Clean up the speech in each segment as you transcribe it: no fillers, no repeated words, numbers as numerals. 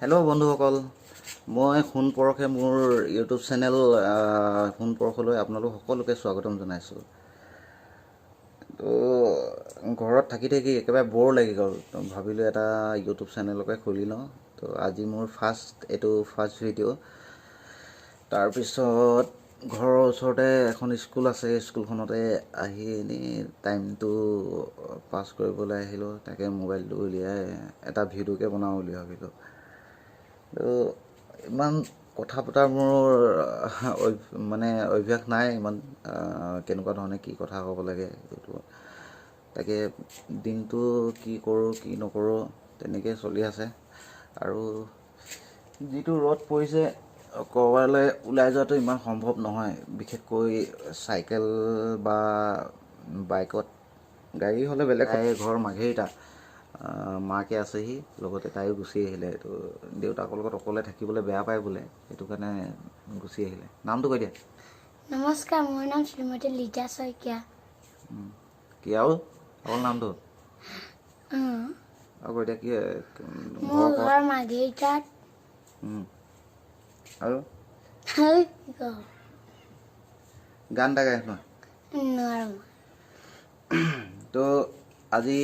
Hello' বন্ধুসকল, মই সোণ পৰশে মোৰ ইউটিউব চেনেল সোণ পৰশলৈ আপোনালোক সকলোকে স্বাগতম জনাইছোঁ। তো ঘৰত থাকি থাকি একেবাৰে বৰ লাগি গ'ল, তো ভাবিলোঁ এটা ইউটিউব চেনেলকে খুলি লওঁ। তো আজি মোৰ ফাৰ্ষ্ট ভিডিঅ'। তাৰপিছত ঘৰৰ ওচৰতে এখন স্কুল আছে, স্কুলখনতে আহি এনেই টাইমটো পাছ কৰিবলৈ আহিলোঁ। তাকে মোবাইলটো উলিয়াই এটা ভিডিঅ'কে বনাওঁ বুলি ভাবিলোঁ। তো ইমান কথা পতাৰ মোৰ অভ্যাস নাই ইমান, কেনেকুৱা ধৰণে কি কথা ক'ব লাগে এইটো। তাকে দিনটো কি কৰোঁ কি নকৰোঁ তেনেকৈ চলি আছে। আৰু যিটো ৰ'দ পৰিছে, ক'ৰবালৈ ওলাই যোৱাটো ইমান সম্ভৱ নহয়, বিশেষকৈ চাইকেল বা বাইকত। গাড়ী হ'লে বেলেগ। ঘৰৰ মাঘেৰিটা মাকে আছেহি, লগতে তাইও গুচি আহিলে। এইটো দেউতাকৰ লগত অকলে থাকিবলৈ বেয়া পায় বোলে, সেইটো কাৰণে গুচি আহিলে। নামটো কৈ দিয়া। নমস্কাৰ, মোৰ নাম শ্ৰীমতী লিজা শইকীয়া। কি আৰু নামটো আৰু কৈ দিয়া। কি মোৰ ঘৰ মাঘেৰিটাত। আৰু নোৱাৰো। গান এটা গাই শুনা। তো আজি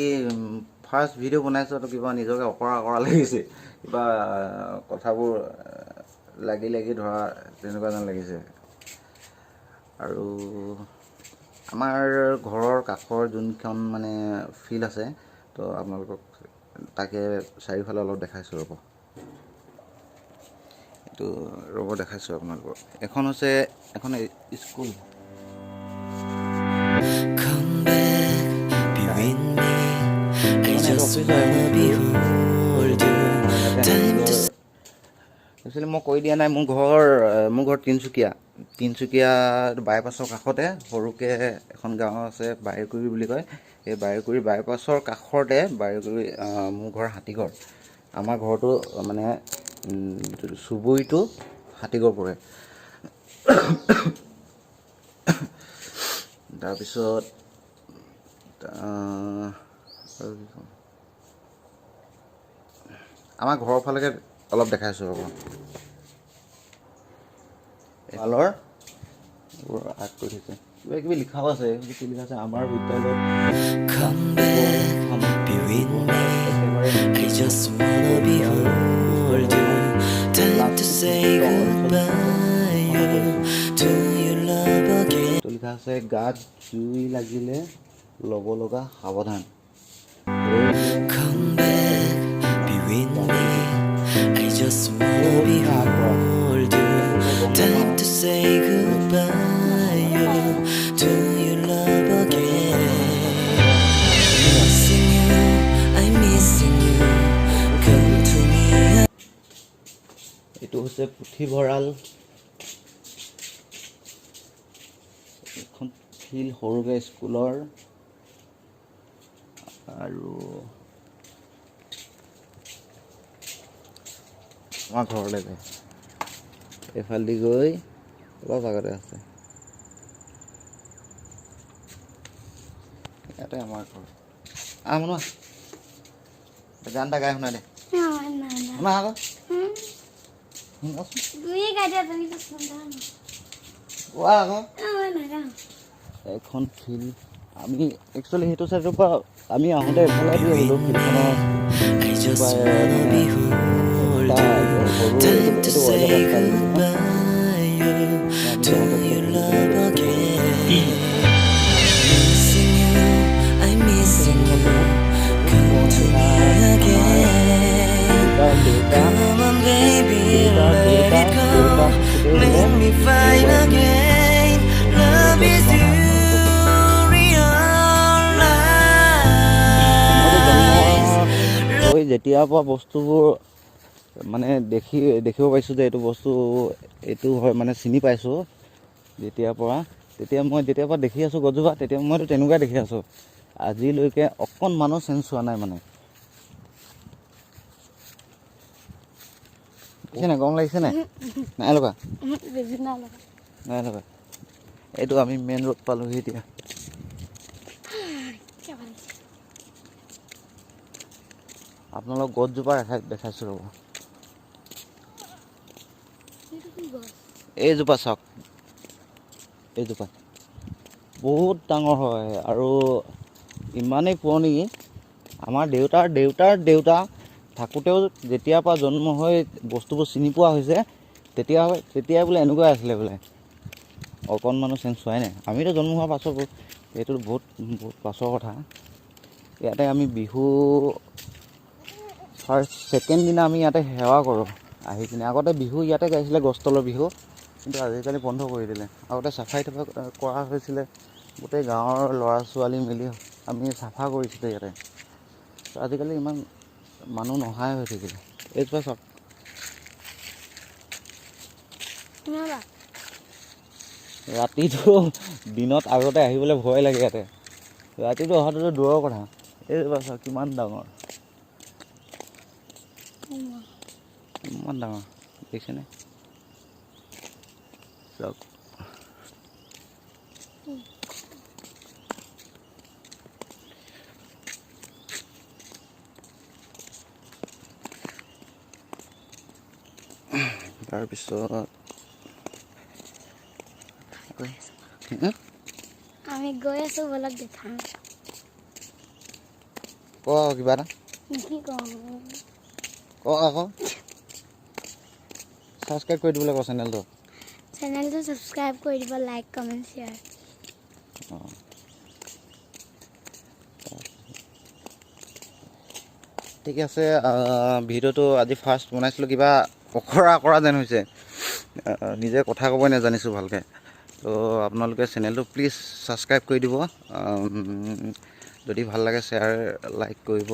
ফাৰ্ষ্ট ভিডিঅ' বনাইছোঁ, তো কিবা নিজকে অকৰা লাগিছে। কিবা কথাবোৰ লাগি ধৰা তেনেকুৱা যেন লাগিছে। আৰু আমাৰ ঘৰৰ কাষৰ যোনখন ফিল্ড আছে, তো আপোনালোকক তাকে চাৰিওফালে অলপ দেখাইছোঁ ৰ'ব। এইটো দেখাইছোঁ আপোনালোকক। এখন হৈছে স্কুল। একচুৱেলি মই কৈ দিয়া নাই, মোৰ ঘৰ তিনিচুকীয়া বাইপাছৰ কাষতে সৰুকৈ এখন গাঁও আছে, বাইৰকুৰি বুলি কয়। এই বাইৰকুৰি বাইপাছৰ কাষতে মোৰ ঘৰ হাতীগড়। আমাৰ ঘৰটো চুবুৰীটো হাতীগড় পৰে। তাৰপিছত আৰু কি ক'ম, আমাৰ ঘৰৰ ফালেকে অলপ দেখাইছোঁ ৰ'ব। ভালৰ আৰ্ট কৰি থৈছে, কিবা কিবি লিখাও আছে। কি লিখা আছে? আমাৰ বিদ্যালয়ত লিখা আছে, গাত জুই লাগিলে ল'ব লগা সাৱধান। এইটো হৈছে পুথিভঁৰাল। এখন ফিল্ড সৰুকৈ স্কুলৰ। আৰু আমাৰ ঘৰলৈ যায়, এইফালেদি গৈ অলপ আগতে আছে। ইয়াতে আমাৰ ঘৰ। মনোৱা গান এটা গাই শুনাই দে। শুনা আকৌ। এখন ফিল্ড। আমি একচুৱেলি সেইটো চাইডৰ পৰা আমি আহোঁতে এফালে দি আহিলোঁ ফিল্ডখনৰ। যেতিয়াৰ পৰা বস্তুবোৰ দেখিব পাইছোঁ যে এইটো বস্তু এইটো হয়, চিনি পাইছোঁ যেতিয়াৰ পৰা দেখি আছোঁ গছজোপা, তেতিয়া মইতো তেনেকুৱাই দেখি আছোঁ। আজিলৈকে অকণমানো চেঞ্জ হোৱা নাই। গৰম লাগিছে নাই? নাই লগা। এইটো আমি মেইন ৰোড পালোহি এতিয়া। আপোনালোক গছজোপা দেখাইছোঁ ৰ'ব। এইজোপা চাওক, এইজোপা বহুত ডাঙৰ হয় আৰু ইমানেই পুৰণি। আমাৰ দেউতাৰ দেউতাৰ দেউতা থাকোঁতেও যেতিয়াৰ পৰা জন্ম হৈ বস্তুবোৰ চিনি পোৱা হৈছে তেতিয়াই বোলে এনেকুৱাই আছিলে বোলে, অকণমানো চেঞ্জ হোৱাই নাই। আমিতো জন্ম হোৱাৰ পাছৰ, এইটো বহুত পাছৰ কথা। ইয়াতে আমি বিহু ছেকেণ্ড দিনা আমি ইয়াতে সেৱা কৰোঁ আহি কিনে। আগতে বিহু ইয়াতে গাইছিলে, গছতলৰ বিহু, কিন্তু আজিকালি বন্ধ কৰি দিলে। আগতে চাফাই কৰা হৈছিলে, গোটেই গাঁৱৰ ল'ৰা ছোৱালী মিলি আমি চাফা কৰিছিলোঁ ইয়াতে। আজিকালি ইমান মানুহ নহাই হৈ থাকিলে। এইজোপা চাওক, ৰাতিটো দিনত আগতে আহিবলৈ ভয় লাগে ইয়াতে, ৰাতিটো অহাটোতো দূৰৰ কথা। এইজোপা চাওক কিমান ডাঙৰ, ইমান ডাঙৰ দেখিছেনে? চাওক তাৰপিছত আমি গৈ আছোঁ, বলক দেখাম। ক কিবা এটা কি কওঁ, আকৌ ছাবস্ক্ৰাইব কৰি দিবলৈ ক চেনেলটো ছাবস্ক্ৰাইব কৰি দিব, লাইক কমেণ্ট শ্বেয়াৰ। অঁ, ঠিক আছে। ভিডিঅ'টো আজি ফাৰ্ষ্ট বনাইছিলোঁ, কিবা অখৰা যেন হৈছে। নিজে কথা ক'বই নাজানিছোঁ ভালকৈ। তো আপোনালোকে চেনেলটো প্লিজ ছাবস্ক্ৰাইব কৰি দিব, যদি ভাল লাগে শ্বেয়াৰ লাইক কৰিব।